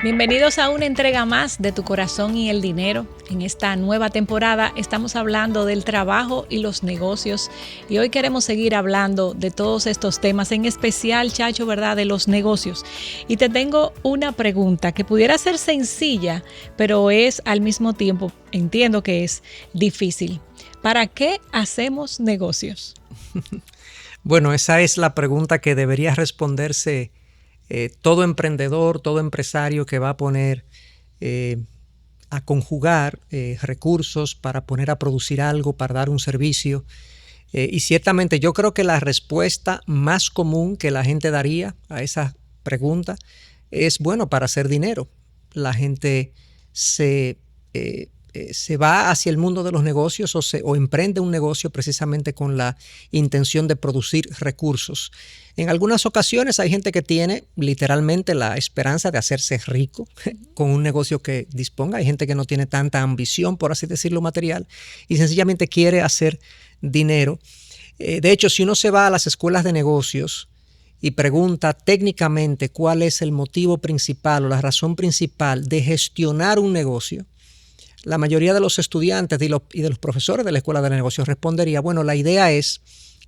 Bienvenidos a una entrega más de Tu Corazón y el Dinero. En esta nueva temporada estamos hablando del trabajo y los negocios y hoy queremos seguir hablando de todos estos temas, en especial, Chacho, ¿verdad?, de los negocios. Y te tengo una pregunta que pudiera ser sencilla, pero es al mismo tiempo, entiendo que es difícil. ¿Para qué hacemos negocios? Bueno, esa es la pregunta que debería responderse todo emprendedor, todo empresario que va a poner a conjugar recursos para poner a producir algo, para dar un servicio. Y ciertamente yo creo que la respuesta más común que la gente daría a esa pregunta es, bueno, para hacer dinero. La gente se va hacia el mundo de los negocios o emprende un negocio precisamente con la intención de producir recursos. En algunas ocasiones hay gente que tiene literalmente la esperanza de hacerse rico con un negocio que disponga. Hay gente que no tiene tanta ambición, por así decirlo, material, y sencillamente quiere hacer dinero. De hecho, si uno se va a las escuelas de negocios y pregunta técnicamente cuál es el motivo principal o la razón principal de gestionar un negocio, la mayoría de los estudiantes y de los profesores de la escuela de negocios respondería, bueno, la idea es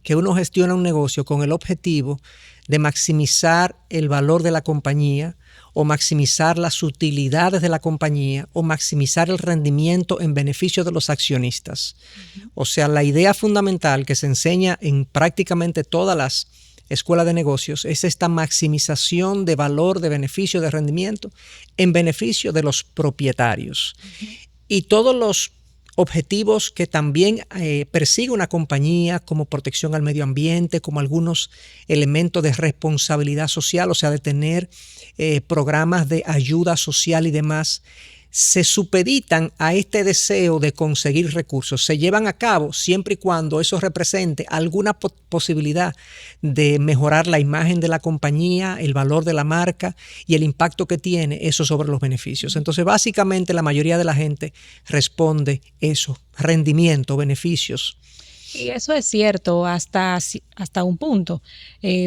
que uno gestiona un negocio con el objetivo de maximizar el valor de la compañía o maximizar las utilidades de la compañía o maximizar el rendimiento en beneficio de los accionistas. O sea, la idea fundamental que se enseña en prácticamente todas las escuelas de negocios es esta maximización de valor, de beneficio, de rendimiento en beneficio de los propietarios. Y todos los objetivos que también persigue una compañía, como protección al medio ambiente, como algunos elementos de responsabilidad social, o sea, de tener programas de ayuda social y demás, se supeditan a este deseo de conseguir recursos. Se llevan a cabo siempre y cuando eso represente alguna posibilidad de mejorar la imagen de la compañía, el valor de la marca y el impacto que tiene eso sobre los beneficios. Entonces, básicamente, la mayoría de la gente responde eso: rendimiento, beneficios. Y eso es cierto hasta un punto,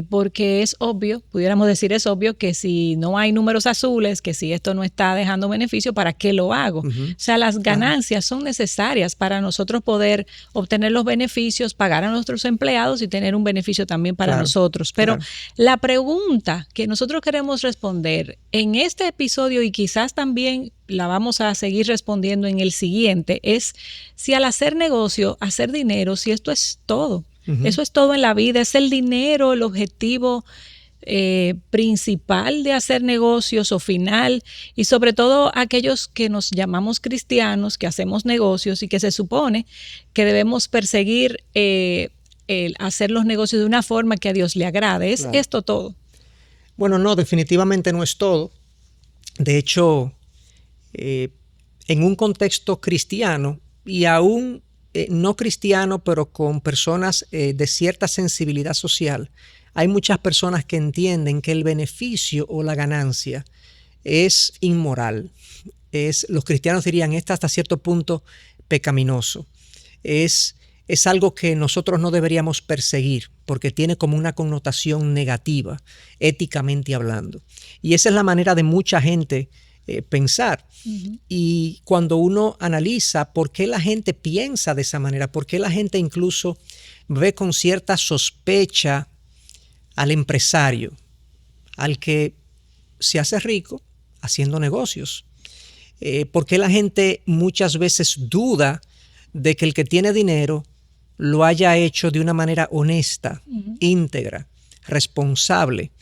porque es obvio, pudiéramos decir es obvio que si no hay números azules, que si esto no está dejando beneficio, ¿para qué lo hago? O sea, las ganancias son necesarias para nosotros poder obtener los beneficios, pagar a nuestros empleados y tener un beneficio también para nosotros. Pero la pregunta que nosotros queremos responder en este episodio, y quizás también la vamos a seguir respondiendo en el siguiente, es si al hacer negocio, hacer dinero, si esto es todo. Eso es todo en la vida, es el dinero, el objetivo principal de hacer negocios o final, y sobre todo aquellos que nos llamamos cristianos, que hacemos negocios y que se supone que debemos perseguir hacer los negocios de una forma que a Dios le agrade. ¿Es esto todo? Bueno, no, definitivamente no es todo. De hecho, en un contexto cristiano y aún no cristiano, pero con personas de cierta sensibilidad social, hay muchas personas que entienden que el beneficio o la ganancia es inmoral. Los cristianos dirían, hasta cierto punto pecaminoso. Es algo que nosotros no deberíamos perseguir porque tiene como una connotación negativa, éticamente hablando. Y esa es la manera de mucha gente pensar. Y cuando uno analiza por qué la gente piensa de esa manera, por qué la gente incluso ve con cierta sospecha al empresario, al que se hace rico haciendo negocios, por qué la gente muchas veces duda de que el que tiene dinero lo haya hecho de una manera honesta, íntegra, responsable.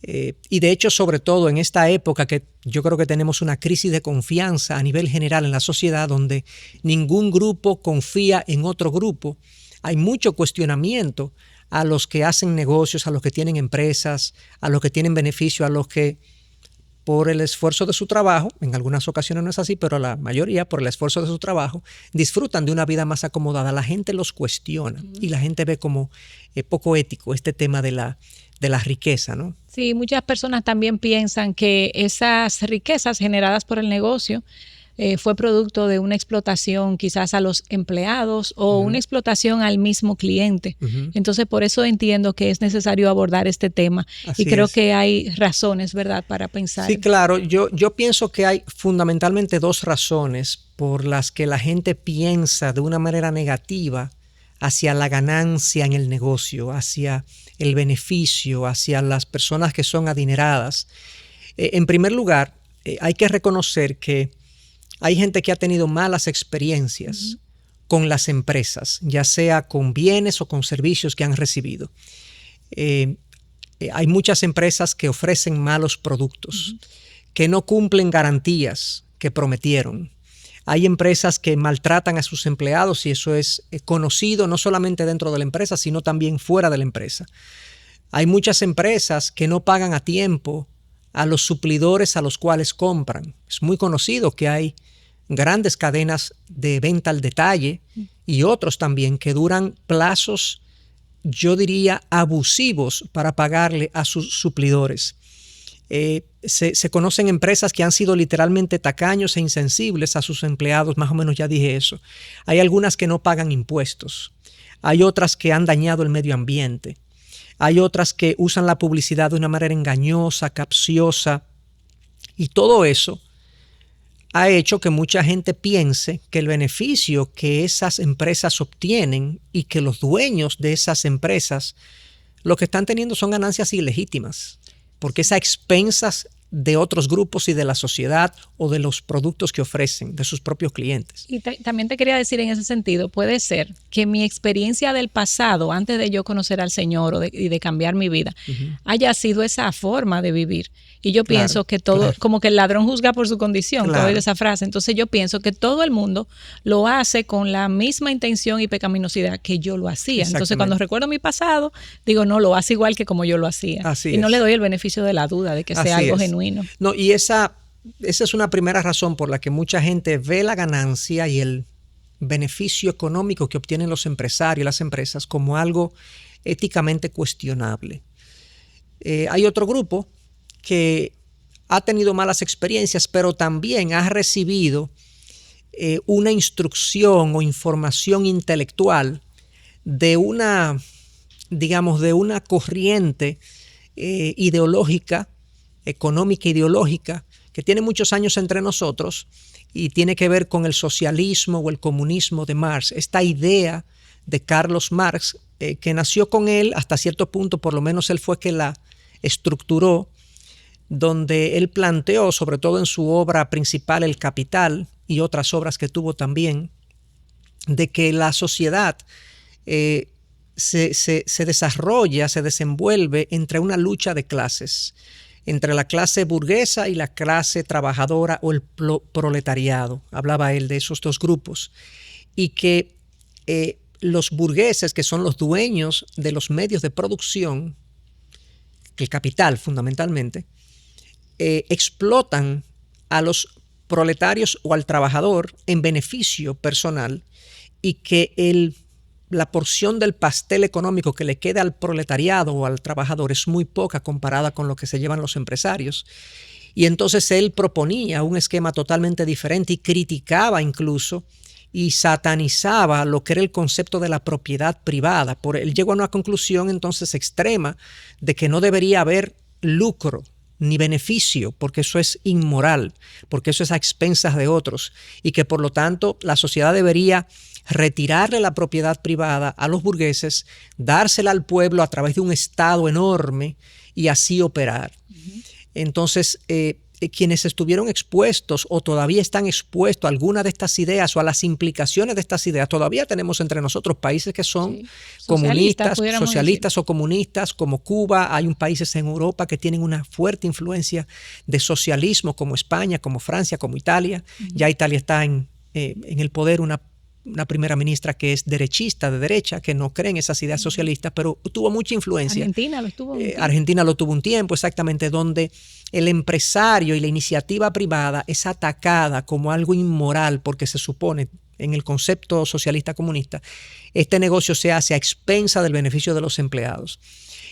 Y de hecho, sobre todo en esta época que yo creo que tenemos una crisis de confianza a nivel general en la sociedad, donde ningún grupo confía en otro grupo, hay mucho cuestionamiento a los que hacen negocios, a los que tienen empresas, a los que tienen beneficio, a los que por el esfuerzo de su trabajo, en algunas ocasiones no es así, pero la mayoría por el esfuerzo de su trabajo, disfrutan de una vida más acomodada. La gente los cuestiona y la gente ve como poco ético este tema de la riqueza, ¿no? Sí, muchas personas también piensan que esas riquezas generadas por el negocio fue producto de una explotación quizás a los empleados o una explotación al mismo cliente. Entonces, por eso entiendo que es necesario abordar este tema. Así y creo es. que hay razones, ¿verdad?, para pensar. Sí, claro. Yo pienso que hay fundamentalmente dos razones por las que la gente piensa de una manera negativa hacia la ganancia en el negocio, hacia el beneficio, hacia las personas que son adineradas. En primer lugar, hay que reconocer que hay gente que ha tenido malas experiencias con las empresas, ya sea con bienes o con servicios que han recibido. Hay muchas empresas que ofrecen malos productos, que no cumplen garantías que prometieron. Hay empresas que maltratan a sus empleados y eso es conocido no solamente dentro de la empresa, sino también fuera de la empresa. Hay muchas empresas que no pagan a tiempo a los suplidores a los cuales compran. Es muy conocido que hay grandes cadenas de venta al detalle y otros también que duran plazos, yo diría, abusivos para pagarle a sus suplidores. Se conocen empresas que han sido literalmente tacaños e insensibles a sus empleados, más o menos ya dije eso. Hay algunas que no pagan impuestos. Hay otras que han dañado el medio ambiente. Hay otras que usan la publicidad de una manera engañosa, capciosa. Y todo eso ha hecho que mucha gente piense que el beneficio que esas empresas obtienen y que los dueños de esas empresas lo que están teniendo son ganancias ilegítimas, porque es a expensas de otros grupos y de la sociedad o de los productos que ofrecen, de sus propios clientes. Y también te quería decir en ese sentido, puede ser que mi experiencia del pasado, antes de yo conocer al Señor y de cambiar mi vida, haya sido esa forma de vivir. Y yo pienso que todo, como que el ladrón juzga por su condición, todo esa frase. Entonces yo pienso que todo el mundo lo hace con la misma intención y pecaminosidad que yo lo hacía. Entonces cuando recuerdo mi pasado, digo, no, lo hace igual que como yo lo hacía. Así y no es. le doy el beneficio de la duda de que sea algo genuino. No, y esa es una primera razón por la que mucha gente ve la ganancia y el beneficio económico que obtienen los empresarios y las empresas como algo éticamente cuestionable. Hay otro grupo que ha tenido malas experiencias, pero también ha recibido una instrucción o información intelectual de una, digamos, de una corriente ideológica, económica ideológica, que tiene muchos años entre nosotros y tiene que ver con el socialismo o el comunismo de Marx. Esta idea de Carlos Marx, que nació con él hasta cierto punto, por lo menos él fue que la estructuró, donde él planteó, sobre todo en su obra principal, El Capital, y otras obras que tuvo también, de que la sociedad se desarrolla, se desenvuelve entre una lucha de clases, entre la clase burguesa y la clase trabajadora o el proletariado. Hablaba él de esos dos grupos. Y que los burgueses, que son los dueños de los medios de producción, el capital fundamentalmente, explotan a los proletarios o al trabajador en beneficio personal y que la porción del pastel económico que le queda al proletariado o al trabajador es muy poca comparada con lo que se llevan los empresarios. Y entonces él proponía un esquema totalmente diferente y criticaba incluso y satanizaba lo que era el concepto de la propiedad privada. Él llegó a una conclusión entonces extrema de que no debería haber lucro ni beneficio, porque eso es inmoral, porque eso es a expensas de otros, y que por lo tanto la sociedad debería retirarle la propiedad privada a los burgueses, dársela al pueblo a través de un Estado enorme y así operar. Entonces, quienes estuvieron expuestos o todavía están expuestos a alguna de estas ideas o a las implicaciones de estas ideas, todavía tenemos entre nosotros países que son comunistas, socialistas o comunistas, como Cuba. Hay países en Europa que tienen una fuerte influencia de socialismo, como España, como Francia, como Italia. Ya Italia está en el poder una primera ministra que es derechista, de derecha, que no cree en esas ideas socialistas, pero tuvo mucha influencia. Argentina lo tuvo un tiempo, exactamente, donde el empresario y la iniciativa privada es atacada como algo inmoral porque se supone, en el concepto socialista comunista, este negocio se hace a expensa del beneficio de los empleados.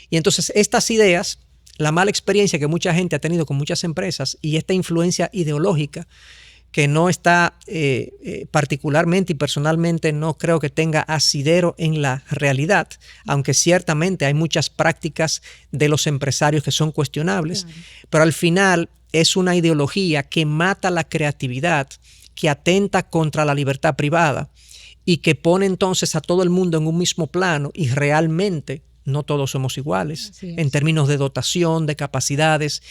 Y entonces estas ideas, la mala experiencia que mucha gente ha tenido con muchas empresas y esta influencia ideológica que no está particularmente y personalmente no creo que tenga asidero en la realidad, aunque ciertamente hay muchas prácticas de los empresarios que son cuestionables, claro. Pero al final es una ideología que mata la creatividad, que atenta contra la libertad privada y que pone entonces a todo el mundo en un mismo plano, y realmente no todos somos iguales en términos de dotación, de capacidades,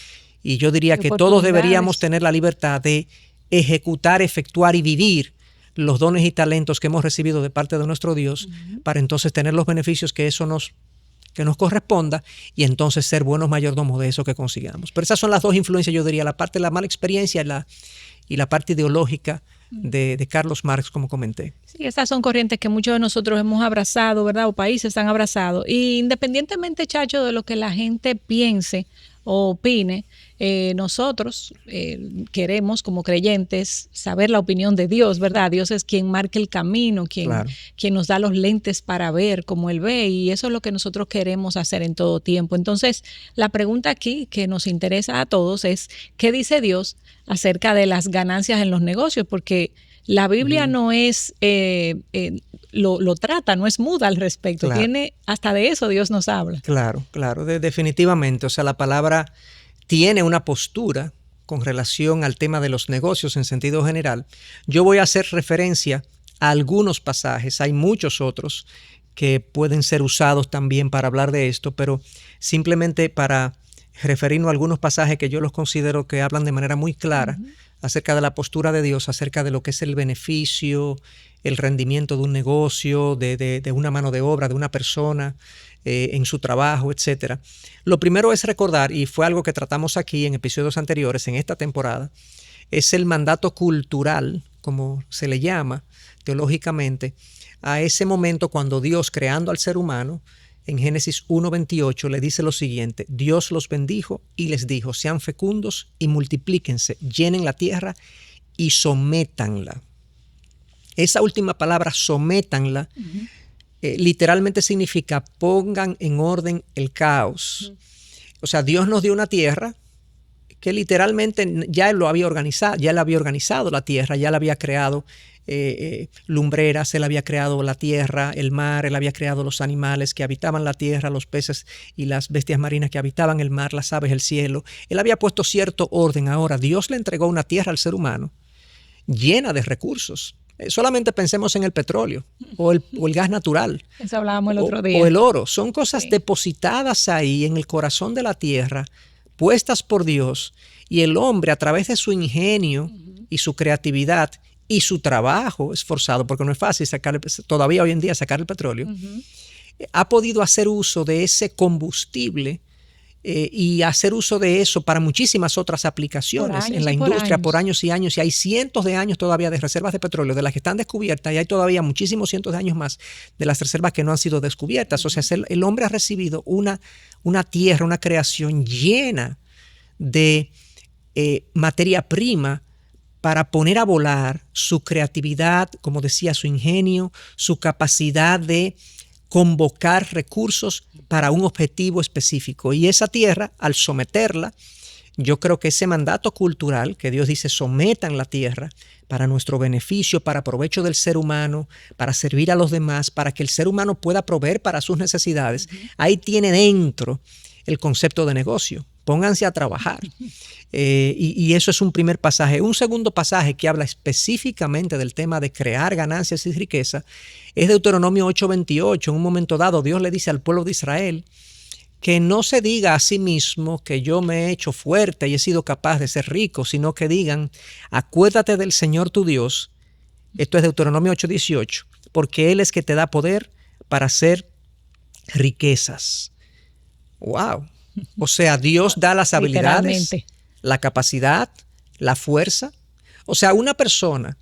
y yo diría que todos deberíamos tener la libertad de ejecutar, efectuar y vivir los dones y talentos que hemos recibido de parte de nuestro Dios, para entonces tener los beneficios que nos corresponda, y entonces ser buenos mayordomos de eso que consigamos. Pero esas son las dos influencias, yo diría, la parte de la mala experiencia y la parte ideológica de Carlos Marx, como comenté. Sí, esas son corrientes que muchos de nosotros hemos abrazado, ¿verdad? O países han abrazado. Y independientemente, Chacho, de lo que la gente piense o opine, nosotros queremos como creyentes saber la opinión de Dios, ¿verdad? Dios es quien marca el camino, quien nos da los lentes para ver como Él ve, y eso es lo que nosotros queremos hacer en todo tiempo. Entonces, la pregunta aquí que nos interesa a todos es, ¿qué dice Dios acerca de las ganancias en los negocios? Porque la Biblia no es, lo trata, no es muda al respecto. Claro. Tiene, hasta de eso Dios nos habla. Claro, definitivamente. O sea, la palabra tiene una postura con relación al tema de los negocios en sentido general. Yo voy a hacer referencia a algunos pasajes, hay muchos otros que pueden ser usados también para hablar de esto, pero simplemente para referirnos a algunos pasajes que yo los considero que hablan de manera muy clara acerca de la postura de Dios, acerca de lo que es el beneficio, el rendimiento de un negocio, de una mano de obra, de una persona en su trabajo, etc. Lo primero es recordar, y fue algo que tratamos aquí en episodios anteriores en esta temporada, es el mandato cultural, como se le llama teológicamente, a ese momento cuando Dios, creando al ser humano, en Génesis 1:28 le dice lo siguiente: Dios los bendijo y les dijo, sean fecundos y multiplíquense, llenen la tierra y sométanla. Esa última palabra, sométanla, literalmente significa pongan en orden el caos. O sea, Dios nos dio una tierra que literalmente ya Él había organizado la tierra, ya la había creado lumbreras, Él había creado la tierra, el mar, Él había creado los animales que habitaban la tierra, los peces y las bestias marinas que habitaban el mar, las aves, el cielo. Él había puesto cierto orden. Ahora, Dios le entregó una tierra al ser humano llena de recursos. Solamente pensemos en el petróleo o el gas natural. Eso hablábamos el otro día. O el oro. Son cosas depositadas ahí en el corazón de la tierra, puestas por Dios, y el hombre, a través de su ingenio y su creatividad y su trabajo esforzado, porque no es fácil todavía hoy en día sacar el petróleo, ha podido hacer uso de ese combustible y hacer uso de eso para muchísimas otras aplicaciones en la industria por años y años. Y hay cientos de años todavía de reservas de petróleo de las que están descubiertas, y hay todavía muchísimos cientos de años más de las reservas que no han sido descubiertas. O sea, el hombre ha recibido una tierra, una creación llena de materia prima para poner a volar su creatividad, como decía, su ingenio, su capacidad de convocar recursos para un objetivo específico. Y esa tierra, al someterla, yo creo que ese mandato cultural que Dios dice, sometan la tierra para nuestro beneficio, para provecho del ser humano, para servir a los demás, para que el ser humano pueda proveer para sus necesidades, ahí tiene dentro el concepto de negocio. Pónganse a trabajar. Y eso es un primer pasaje. Un segundo pasaje que habla específicamente del tema de crear ganancias y riqueza es Deuteronomio 8:28. En un momento dado, Dios le dice al pueblo de Israel que no se diga a sí mismo que yo me he hecho fuerte y he sido capaz de ser rico, sino que digan, acuérdate del Señor tu Dios. Esto es Deuteronomio 8:18, porque Él es que te da poder para hacer riquezas. ¡Wow! O sea, Dios da las habilidades, la capacidad, la fuerza. O sea, una persona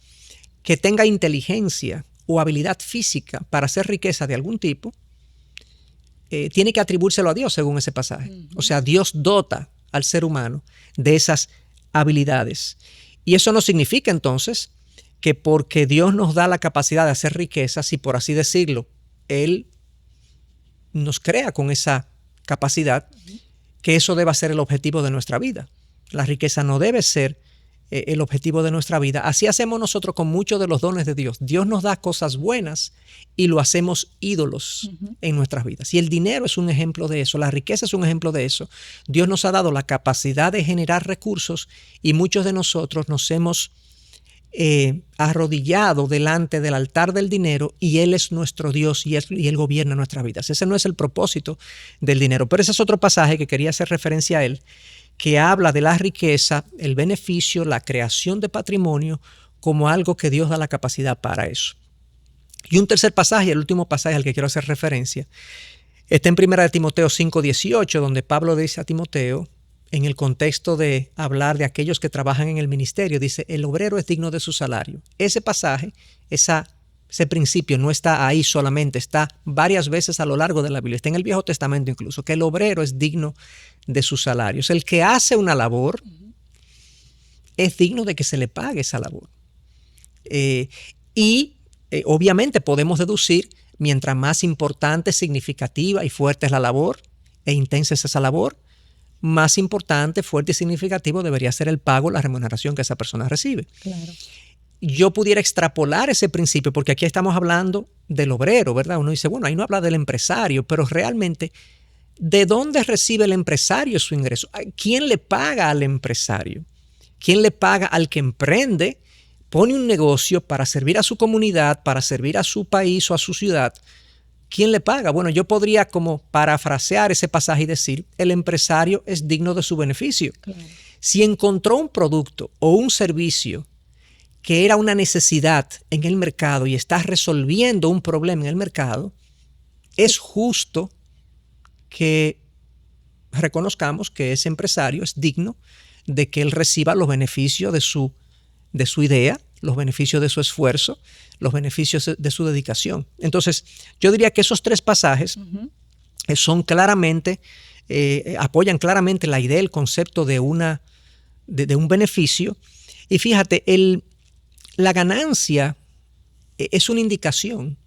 que tenga inteligencia o habilidad física para hacer riqueza de algún tipo, tiene que atribuírselo a Dios según ese pasaje. O sea, Dios dota al ser humano de esas habilidades. Y eso no significa entonces que porque Dios nos da la capacidad de hacer riqueza, si por así decirlo, Él nos crea con esa capacidad, que eso deba ser el objetivo de nuestra vida. La riqueza no debe ser el objetivo de nuestra vida. Así hacemos nosotros con muchos de los dones de Dios. Dios nos da cosas buenas y lo hacemos ídolos en nuestras vidas. Y el dinero es un ejemplo de eso, la riqueza es un ejemplo de eso. Dios nos ha dado la capacidad de generar recursos y muchos de nosotros nos hemos arrodillado delante del altar del dinero y Él es nuestro Dios y Él gobierna nuestras vidas. Ese no es el propósito del dinero. Pero ese es otro pasaje que quería hacer referencia a él, que habla de la riqueza, el beneficio, la creación de patrimonio como algo que Dios da la capacidad para eso. Y un tercer pasaje, el último pasaje al que quiero hacer referencia, está en 1 Timoteo 5:18, donde Pablo dice a Timoteo, en el contexto de hablar de aquellos que trabajan en el ministerio, dice, el obrero es digno de su salario. Ese pasaje, ese principio no está ahí solamente, está varias veces a lo largo de la Biblia, está en el Viejo Testamento incluso, que el obrero es digno de sus salarios. El que hace una labor es digno de que se le pague esa labor. Obviamente podemos deducir, mientras más importante, significativa y fuerte es la labor e intensa es esa labor, más importante, fuerte y significativo debería ser el pago, la remuneración que esa persona recibe. Claro. Yo pudiera extrapolar ese principio, porque aquí estamos hablando del obrero, ¿verdad? Uno dice, bueno, ahí no habla del empresario, pero realmente, ¿de dónde recibe el empresario su ingreso? ¿Quién le paga al empresario? ¿Quién le paga al que emprende, pone un negocio para servir a su comunidad, para servir a su país o a su ciudad? ¿Quién le paga? Bueno, yo podría como parafrasear ese pasaje y decir, el empresario es digno de su beneficio. Claro. Si encontró un producto o un servicio que era una necesidad en el mercado y está resolviendo un problema en el mercado, es justo que reconozcamos que ese empresario es digno de que él reciba los beneficios de su idea, los beneficios de su esfuerzo, los beneficios de su dedicación. Entonces, yo diría que esos tres pasajes son claramente, apoyan claramente la idea, el concepto de un beneficio. Y fíjate, la ganancia es una indicación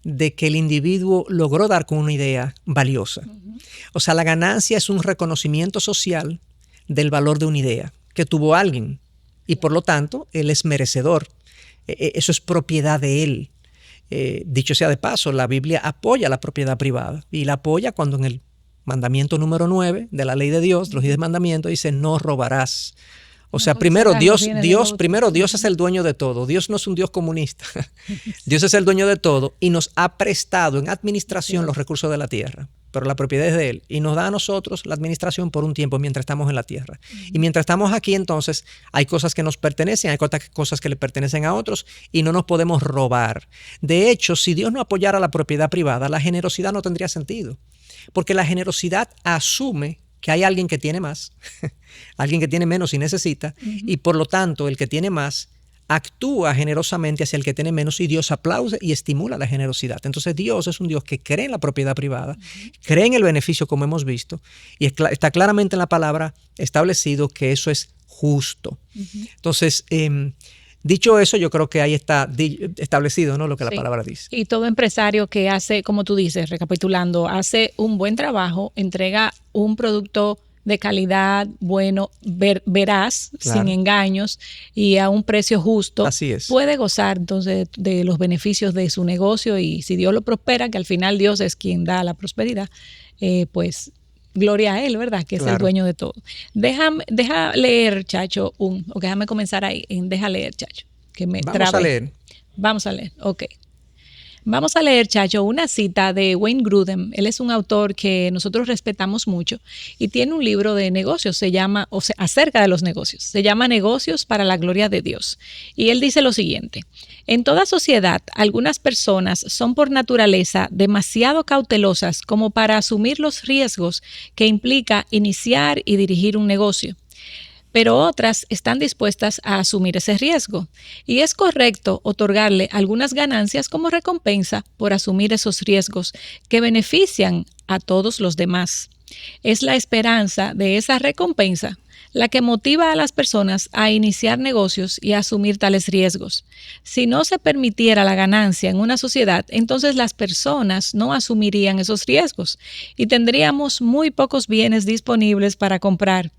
de que el individuo logró dar con una idea valiosa. O sea, la ganancia es un reconocimiento social del valor de una idea que tuvo alguien y por lo tanto él es merecedor. Eso es propiedad de él. Dicho sea de paso, la Biblia apoya la propiedad privada y la apoya cuando en el mandamiento número 9 de la ley de Dios, los 10 mandamientos, dice no robarás. O sea, primero Dios es el dueño de todo. Dios no es un Dios comunista. Dios es el dueño de todo y nos ha prestado en administración los recursos de la tierra. Pero la propiedad es de Él y nos da a nosotros la administración por un tiempo mientras estamos en la tierra. Y mientras estamos aquí, entonces, hay cosas que nos pertenecen, hay cosas que le pertenecen a otros y no nos podemos robar. De hecho, si Dios no apoyara la propiedad privada, la generosidad no tendría sentido. Porque la generosidad asume que hay alguien que tiene más, alguien que tiene menos y necesita, y por lo tanto el que tiene más actúa generosamente hacia el que tiene menos y Dios aplaude y estimula la generosidad. Entonces Dios es un Dios que cree en la propiedad privada, cree en el beneficio como hemos visto, y está claramente en la palabra establecido que eso es justo. Entonces, dicho eso, yo creo que ahí está establecido, ¿no?, lo que la palabra dice. Y todo empresario que hace, como tú dices, recapitulando, hace un buen trabajo, entrega un producto de calidad, bueno, veraz, claro, sin engaños y a un precio justo. Así es. Puede gozar entonces de los beneficios de su negocio y si Dios lo prospera, que al final Dios es quien da la prosperidad, pues gloria a Él, ¿verdad? Que claro, es el dueño de todo. Deja leer, Chacho, déjame comenzar ahí. Deja leer, Chacho. Que me Vamos a leer. Vamos a leer, ok. Vamos a leer, Chacho, una cita de Wayne Grudem. Él es un autor que nosotros respetamos mucho y tiene un libro de negocios, acerca de los negocios. Se llama Negocios para la Gloria de Dios. Y él dice lo siguiente: en toda sociedad, algunas personas son por naturaleza demasiado cautelosas como para asumir los riesgos que implica iniciar y dirigir un negocio. Pero otras están dispuestas a asumir ese riesgo. Y es correcto otorgarle algunas ganancias como recompensa por asumir esos riesgos que benefician a todos los demás. Es la esperanza de esa recompensa la que motiva a las personas a iniciar negocios y a asumir tales riesgos. Si no se permitiera la ganancia en una sociedad, entonces las personas no asumirían esos riesgos y tendríamos muy pocos bienes disponibles para comprar.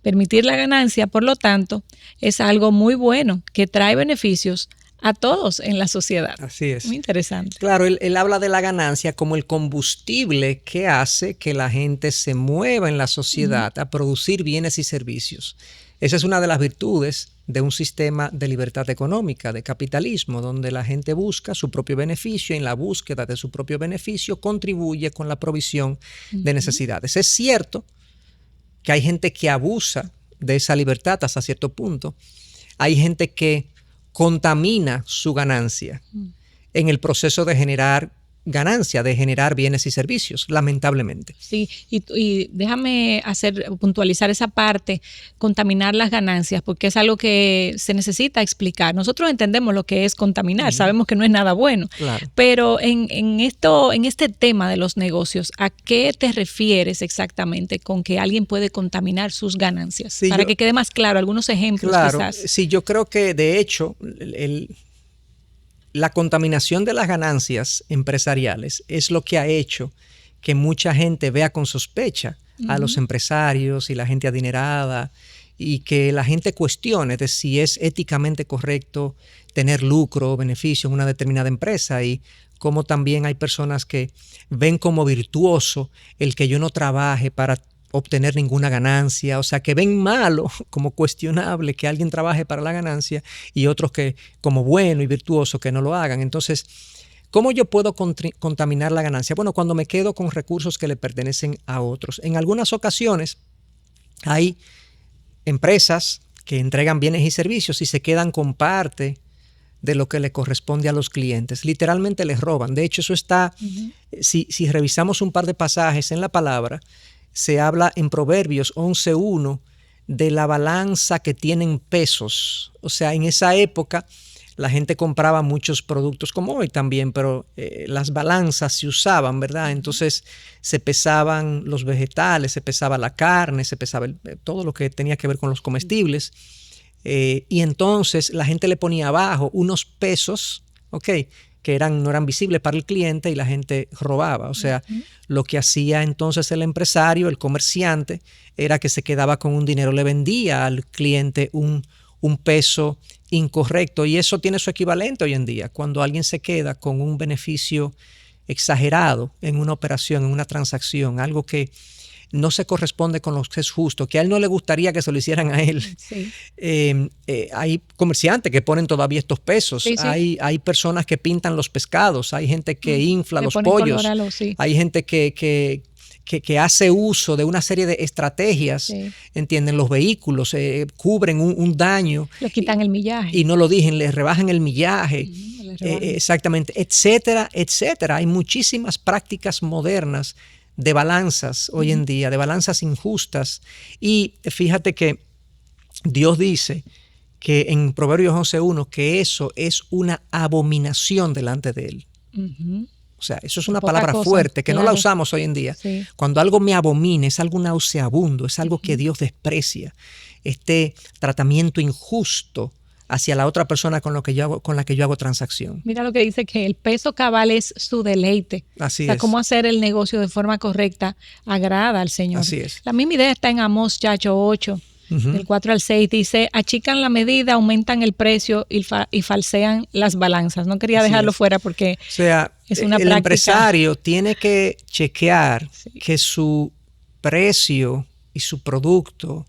Permitir la ganancia, por lo tanto, es algo muy bueno que trae beneficios a todos en la sociedad. Así es. Muy interesante. Claro, él habla de la ganancia como el combustible que hace que la gente se mueva en la sociedad a producir bienes y servicios. Esa es una de las virtudes de un sistema de libertad económica, de capitalismo, donde la gente busca su propio beneficio y en la búsqueda de su propio beneficio contribuye con la provisión de necesidades. Es cierto que hay gente que abusa de esa libertad hasta cierto punto. Hay gente que contamina su ganancia en el proceso de generar ganancia, de generar bienes y servicios, lamentablemente. Sí, y déjame puntualizar esa parte, contaminar las ganancias, porque es algo que se necesita explicar. Nosotros entendemos lo que es contaminar, sabemos que no es nada bueno, claro. Pero en este tema de los negocios, ¿a qué te refieres exactamente con que alguien puede contaminar sus ganancias? Sí, para que quede más claro, algunos ejemplos quizás. Sí, yo creo que de hecho la contaminación de las ganancias empresariales es lo que ha hecho que mucha gente vea con sospecha a los empresarios y la gente adinerada y que la gente cuestione de si es éticamente correcto tener lucro o beneficio en una determinada empresa y como también hay personas que ven como virtuoso el que yo no trabaje para obtener ninguna ganancia, o sea que ven malo, como cuestionable que alguien trabaje para la ganancia y otros que como bueno y virtuoso que no lo hagan. Entonces, ¿cómo yo puedo contaminar la ganancia? Bueno, cuando me quedo con recursos que le pertenecen a otros. En algunas ocasiones hay empresas que entregan bienes y servicios y se quedan con parte de lo que le corresponde a los clientes. Literalmente les roban. De hecho, eso está, si revisamos un par de pasajes en la palabra, se habla en Proverbios 11:1 de la balanza que tienen pesos. O sea, en esa época la gente compraba muchos productos como hoy también, pero las balanzas se usaban, ¿verdad? Entonces se pesaban los vegetales, se pesaba la carne, se pesaba todo lo que tenía que ver con los comestibles. Y entonces la gente le ponía abajo unos pesos, ¿ok?, que no eran visibles para el cliente y la gente robaba. O sea, lo que hacía entonces el empresario, el comerciante, era que se quedaba con un dinero, le vendía al cliente un peso incorrecto y eso tiene su equivalente hoy en día. Cuando alguien se queda con un beneficio exagerado en una operación, en una transacción, algo que no se corresponde con lo que es justo, que a él no le gustaría que se lo hicieran a él. Sí. Hay comerciantes que ponen todavía estos pesos, sí, sí. Hay personas que pintan los pescados, hay gente que infla los pollos, sí. Hay gente que hace uso de una serie de estrategias, sí. ¿Entienden? Los vehículos cubren un daño. Le quitan el millaje. Y no lo dicen, le rebajan el millaje. Exactamente, etcétera, etcétera. Hay muchísimas prácticas modernas de balanzas hoy en día, de balanzas injustas. Y fíjate que Dios dice que en Proverbios 11:1 que eso es una abominación delante de Él. O sea, eso es una palabra fuerte que no la usamos hoy en día. Sí. Cuando algo me abomina, es algo nauseabundo, es algo que Dios desprecia. Este tratamiento injusto hacia la otra persona con la que yo hago transacción. Mira lo que dice, que el peso cabal es su deleite. Así es. O sea, es. cómo hacer el negocio de forma correcta agrada al Señor. Así es. La misma idea está en Amós, chacho, 8, del 4 al 6. Dice, achican la medida, aumentan el precio y falsean las balanzas. No quería dejarlo fuera porque o sea, es una el práctica. Empresario tiene que chequear que su precio y su producto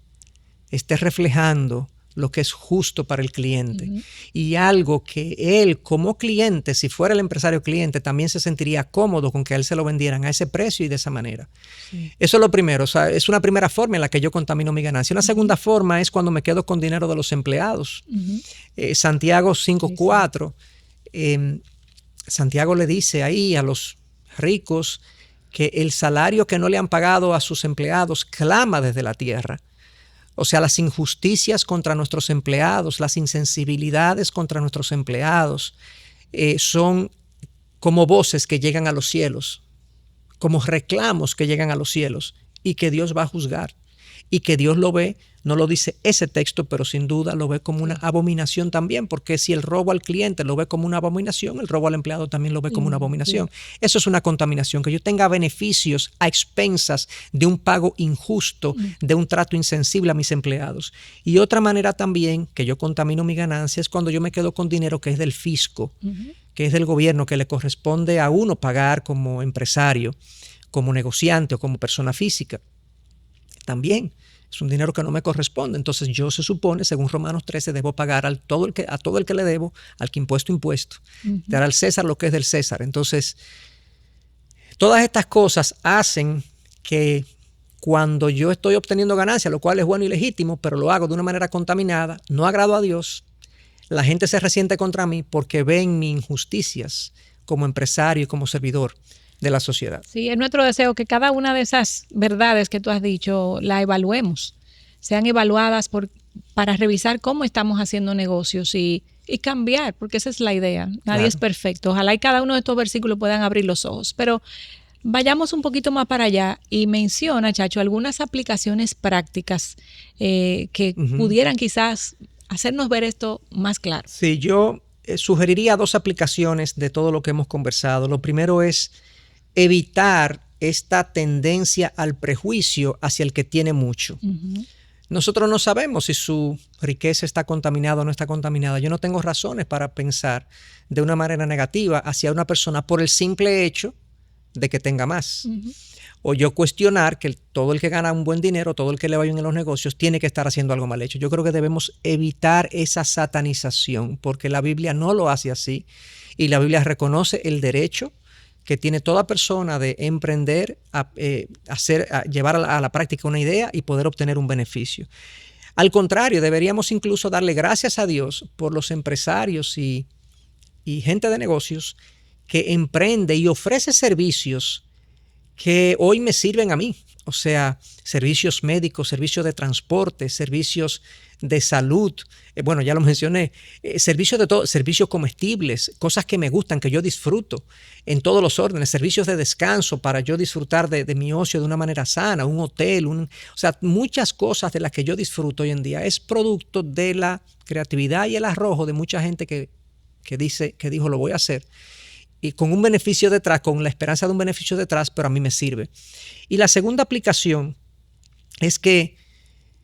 esté reflejando lo que es justo para el cliente. Y algo que él como cliente, si fuera el empresario cliente, también se sentiría cómodo con que a él se lo vendieran a ese precio y de esa manera. Sí. Eso es lo primero, o sea, es una primera forma en la que yo contamino mi ganancia. Una segunda forma es cuando me quedo con dinero de los empleados. Santiago 5:4, Santiago le dice ahí a los ricos que el salario que no le han pagado a sus empleados clama desde la tierra. O sea, las injusticias contra nuestros empleados, las insensibilidades contra nuestros empleados son como voces que llegan a los cielos, como reclamos que llegan a los cielos y que Dios va a juzgar. y que Dios lo ve, no lo dice ese texto, pero sin duda lo ve como una abominación también, porque si el robo al cliente lo ve como una abominación, el robo al empleado también lo ve como una abominación. Eso es una contaminación, que yo tenga beneficios a expensas de un pago injusto, de un trato insensible a mis empleados. Y otra manera también que yo contamino mi ganancia es cuando yo me quedo con dinero que es del fisco, que es del gobierno, que le corresponde a uno pagar como empresario, como negociante o como persona física. También es un dinero que no me corresponde. Entonces yo, se supone, según Romanos 13, debo pagar a todo el que le debo, al que impuesto. Dar al César lo que es del César. Entonces, todas estas cosas hacen que cuando yo estoy obteniendo ganancias, lo cual es bueno y legítimo, pero lo hago de una manera contaminada, no agrado a Dios, la gente se resiente contra mí porque ven mis injusticias como empresario y como servidor de la sociedad. Sí, es nuestro deseo que cada una de esas verdades que tú has dicho la evaluemos, sean evaluadas para revisar cómo estamos haciendo negocios y cambiar, porque esa es la idea. Nadie es perfecto. Ojalá y cada uno de estos versículos puedan abrir los ojos. Pero vayamos un poquito más para allá y menciona, Chacho, algunas aplicaciones prácticas que pudieran quizás hacernos ver esto más claro. Sí, yo sugeriría 2 aplicaciones de todo lo que hemos conversado. Lo primero es evitar esta tendencia al prejuicio hacia el que tiene mucho. Nosotros no sabemos si su riqueza está contaminada o no está contaminada. Yo no tengo razones para pensar de una manera negativa hacia una persona por el simple hecho de que tenga más. O yo cuestionar que todo el que gana un buen dinero, todo el que le va bien en los negocios, tiene que estar haciendo algo mal hecho. Yo creo que debemos evitar esa satanización, porque la Biblia no lo hace así, y la Biblia reconoce el derecho que tiene toda persona de emprender, llevar a la práctica una idea y poder obtener un beneficio. Al contrario, deberíamos incluso darle gracias a Dios por los empresarios y gente de negocios que emprende y ofrece servicios que hoy me sirven a mí. O sea, servicios médicos, servicios de transporte, servicios de salud, bueno, ya lo mencioné, servicios de todo, servicios comestibles, cosas que me gustan, que yo disfruto en todos los órdenes, servicios de descanso para yo disfrutar de mi ocio de una manera sana, un hotel, o sea, muchas cosas de las que yo disfruto hoy en día es producto de la creatividad y el arrojo de mucha gente que dijo lo voy a hacer. Y con un beneficio detrás, con la esperanza de un beneficio detrás, pero a mí me sirve. Y la segunda aplicación es que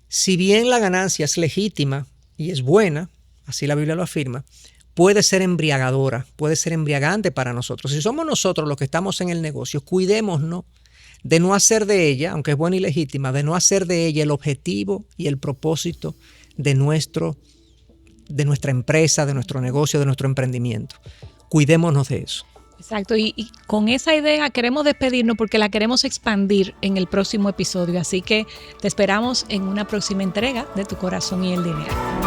si bien la ganancia es legítima y es buena, así la Biblia lo afirma, puede ser embriagadora, puede ser embriagante para nosotros. Si somos nosotros los que estamos en el negocio, cuidémonos de no hacer de ella, aunque es buena y legítima, de no hacer de ella el objetivo y el propósito de nuestra empresa, de nuestro negocio, de nuestro emprendimiento. Cuidémonos de eso. Exacto, y con esa idea queremos despedirnos porque la queremos expandir en el próximo episodio, así que te esperamos en una próxima entrega de Tu Corazón y el Dinero.